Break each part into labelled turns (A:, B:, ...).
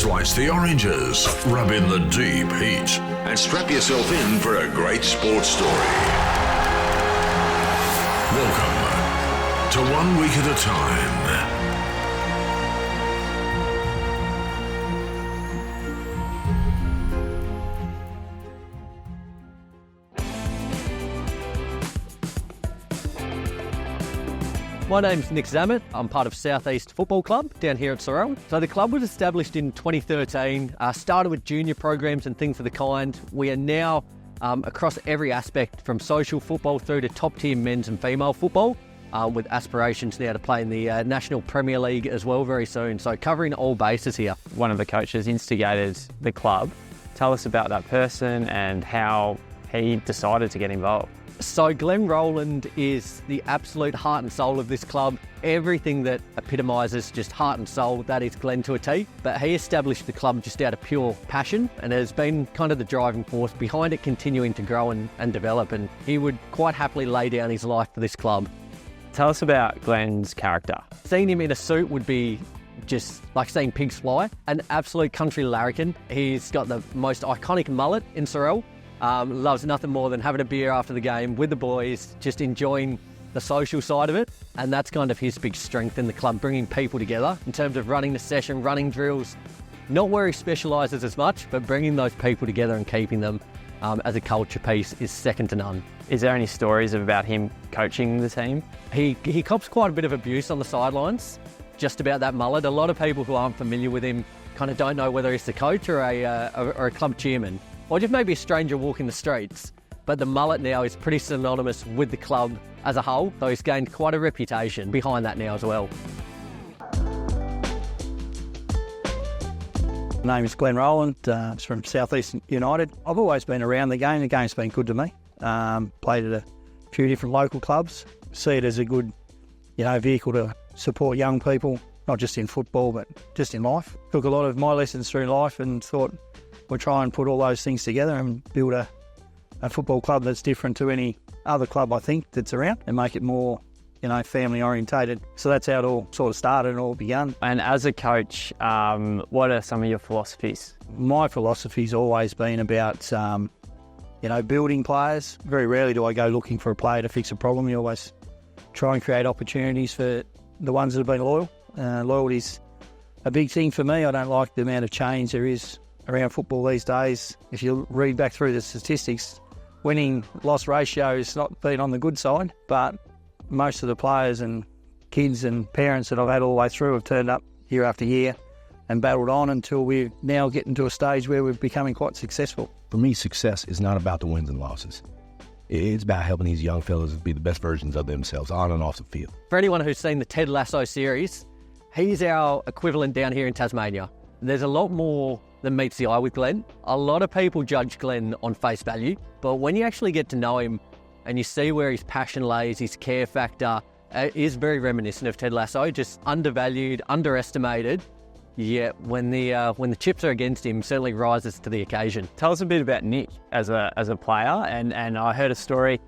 A: Slice the oranges, rub in the deep heat, and strap yourself in for a great sports story. Welcome to 1 Week at a Time.
B: My name's Nik Zammit. I'm part of Southeast Football Club down here at Sorrel. So the club was established in 2013, started with junior programs and things of the kind. We are now across every aspect from social football through to top tier men's and female football, with aspirations now to play in the National Premier League as well very soon. So covering all bases here.
C: One of the coaches instigated the club. Tell us about that person and how he decided to get involved.
B: So Glen Roland is the absolute heart and soul of this club. Everything that epitomises just heart and soul, that is Glen to a T. But he established the club just out of pure passion and has been kind of the driving force behind it continuing to grow and develop. And he would quite happily lay down his life for this club.
C: Tell us about Glen's character.
B: Seeing him in a suit would be just like seeing pigs fly. An absolute country larrikin. He's got the most iconic mullet in Sorrel. Loves nothing more than having a beer after the game with the boys, just enjoying the social side of it. And that's kind of his big strength in the club, bringing people together in terms of running the session, running drills. Not where he specialises as much, but bringing those people together and keeping them as a culture piece is second to none.
C: Is there any stories about him coaching the team?
B: He cops quite a bit of abuse on the sidelines, just about that mullet. A lot of people who aren't familiar with him kind of don't know whether he's the coach or a club chairman, or just maybe a stranger walking the streets. But the mullet now is pretty synonymous with the club as a whole, so he's gained quite a reputation behind that now as well.
D: My name is Glen Roland, it's from Southeast United. I've always been around the game. The game's been good to me. Played at a few different local clubs. See it as a good, vehicle to support young people, not just in football, but just in life. Took a lot of my lessons through life and thought, we'll try and put all those things together and build a football club that's different to any other club, I think, that's around, and make it more, family orientated. So that's how it all sort of started and all begun.
C: And as a coach, what are some of your philosophies?
D: My philosophy's always been about, building players. Very rarely do I go looking for a player to fix a problem. You always try and create opportunities for the ones that have been loyal. Loyalty's a big thing for me. I don't like the amount of change there is around football these days. If you read back through the statistics, winning-loss ratio has not been on the good side, but most of the players and kids and parents that I've had all the way through have turned up year after year and battled on until we're now getting to a stage where we're becoming quite successful.
E: For me, success is not about the wins and losses. It's about helping these young fellas be the best versions of themselves on and off the field.
B: For anyone who's seen the Ted Lasso series, he's our equivalent down here in Tasmania. There's a lot more than meets the eye with Glen. A lot of people judge Glen on face value, but when you actually get to know him and you see where his passion lays, his care factor is very reminiscent of Ted Lasso, just undervalued, underestimated. Yet when the chips are against him, certainly rises to the occasion.
C: Tell us a bit about Nik as a player, and I heard a story,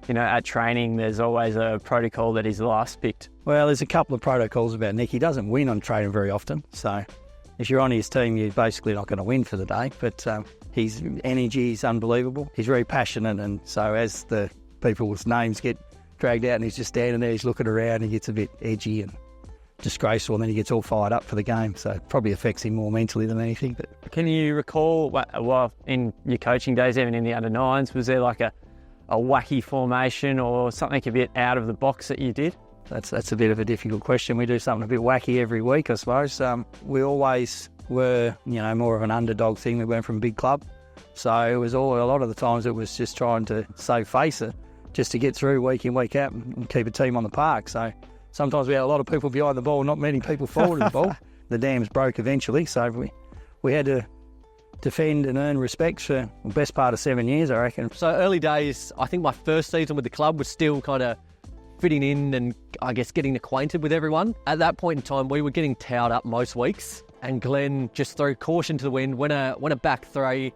C: at training there's always a protocol that he's last picked.
D: Well, there's a couple of protocols about Nik. He doesn't win on training very often, so if you're on his team, you're basically not going to win for the day, but his energy is unbelievable. He's very passionate, and so as the people's names get dragged out and he's just standing there, he's looking around, he gets a bit edgy and disgraceful, and then he gets all fired up for the game, so it probably affects him more mentally than anything. But
C: can you recall, in your coaching days, even in the under-9s, was there like a wacky formation or something a bit out of the box that you did?
D: That's a bit of a difficult question. We do something a bit wacky every week, I suppose. We always were, more of an underdog thing. We weren't from a big club. So it was a lot of the times it was just trying to save face it, just to get through week in, week out and keep a team on the park. So sometimes we had a lot of people behind the ball, not many people forward of the ball. The dams broke eventually, so we had to defend and earn respect for the best part of 7 years, I reckon.
B: So early days, I think my first season with the club was still kind of fitting in and I guess getting acquainted with everyone. At that point in time, we were getting towed up most weeks, and Glen just threw caution to the wind, went a back three. It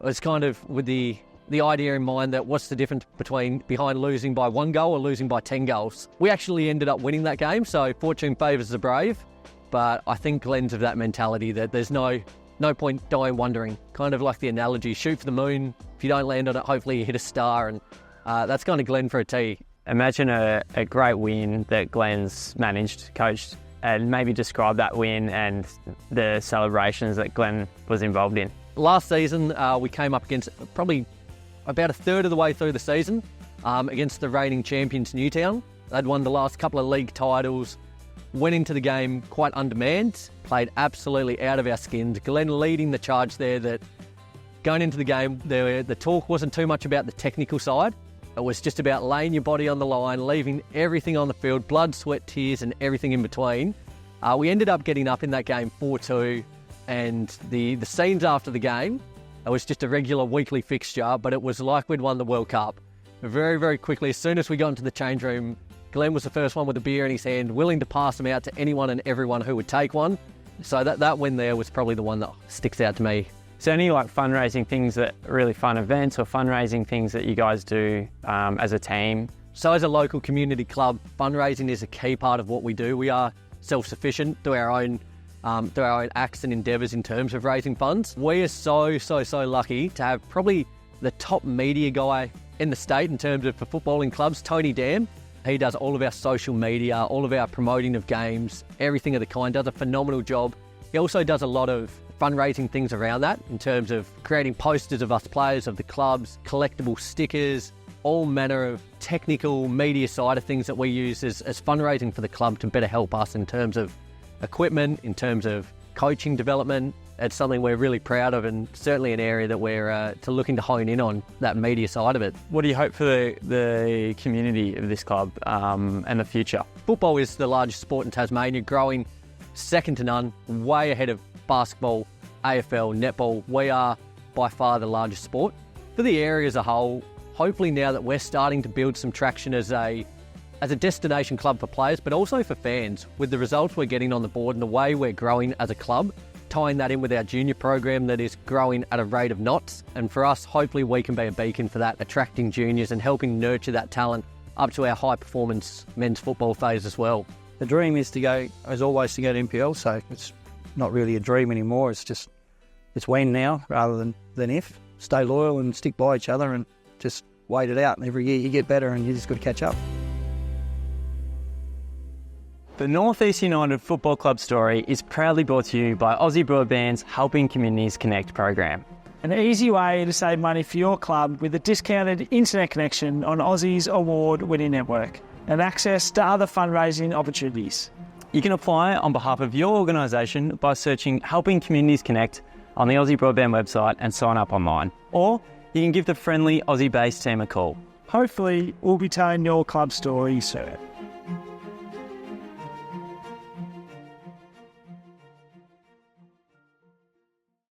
B: was kind of with the idea in mind that what's the difference behind losing by 1 goal or losing by 10 goals. We actually ended up winning that game, so fortune favours the brave. But I think Glen's of that mentality that there's no no point dying wondering. Kind of like the analogy, shoot for the moon. If you don't land on it, hopefully you hit a star, and that's kind of Glen for a tee.
C: Imagine a great win that Glen's managed, coached, and maybe describe that win and the celebrations that Glen was involved in.
B: Last season, we came up against probably about a third of the way through the season against the reigning champions Newtown. They'd won the last couple of league titles, went into the game quite undermanned, played absolutely out of our skins. Glen leading the charge there, that going into the game, the talk wasn't too much about the technical side. It was just about laying your body on the line, leaving everything on the field, blood, sweat, tears, and everything in between. We ended up getting up in that game 4-2, and the scenes after the game, it was just a regular weekly fixture, but it was like we'd won the World Cup. Very, very quickly, as soon as we got into the change room, Glen was the first one with a beer in his hand, willing to pass them out to anyone and everyone who would take one. So that win there was probably the one that sticks out to me.
C: Is there any like fundraising things that are really fun events or fundraising things that you guys do as a team?
B: So as a local community club, fundraising is a key part of what we do. We are self-sufficient through our own acts and endeavours in terms of raising funds. We are so lucky to have probably the top media guy in the state in terms of for footballing clubs, Tony Dam. He does all of our social media, all of our promoting of games, everything of the kind, does a phenomenal job. He also does a lot of fundraising things around that in terms of creating posters of us players, of the clubs, collectible stickers, all manner of technical media side of things that we use as fundraising for the club to better help us in terms of equipment, in terms of coaching development. It's something we're really proud of, and certainly an area that we're looking to hone in on, that media side of it.
C: What do you hope for the community of this club and the future?
B: Football is the largest sport in Tasmania, growing second to none, way ahead of basketball, AFL, netball. We are by far the largest sport. For the area as a whole, hopefully now that we're starting to build some traction as a destination club for players, but also for fans, with the results we're getting on the board and the way we're growing as a club, tying that in with our junior program that is growing at a rate of knots. And for us, hopefully we can be a beacon for that, attracting juniors and helping nurture that talent up to our high performance men's football phase as well.
D: The dream is always to go to NPL, so it's not really a dream anymore. It's when now rather than if. Stay loyal and stick by each other and just wait it out. And every year you get better and you just got to catch up.
C: The North East United Football Club story is proudly brought to you by Aussie Broadband's Helping Communities Connect program.
F: An easy way to save money for your club with a discounted internet connection on Aussie's award-winning network and access to other fundraising opportunities.
C: You can apply on behalf of your organisation by searching Helping Communities Connect on the Aussie Broadband website and sign up online. Or you can give the friendly Aussie-based team a call.
F: Hopefully, we'll be telling your club story soon.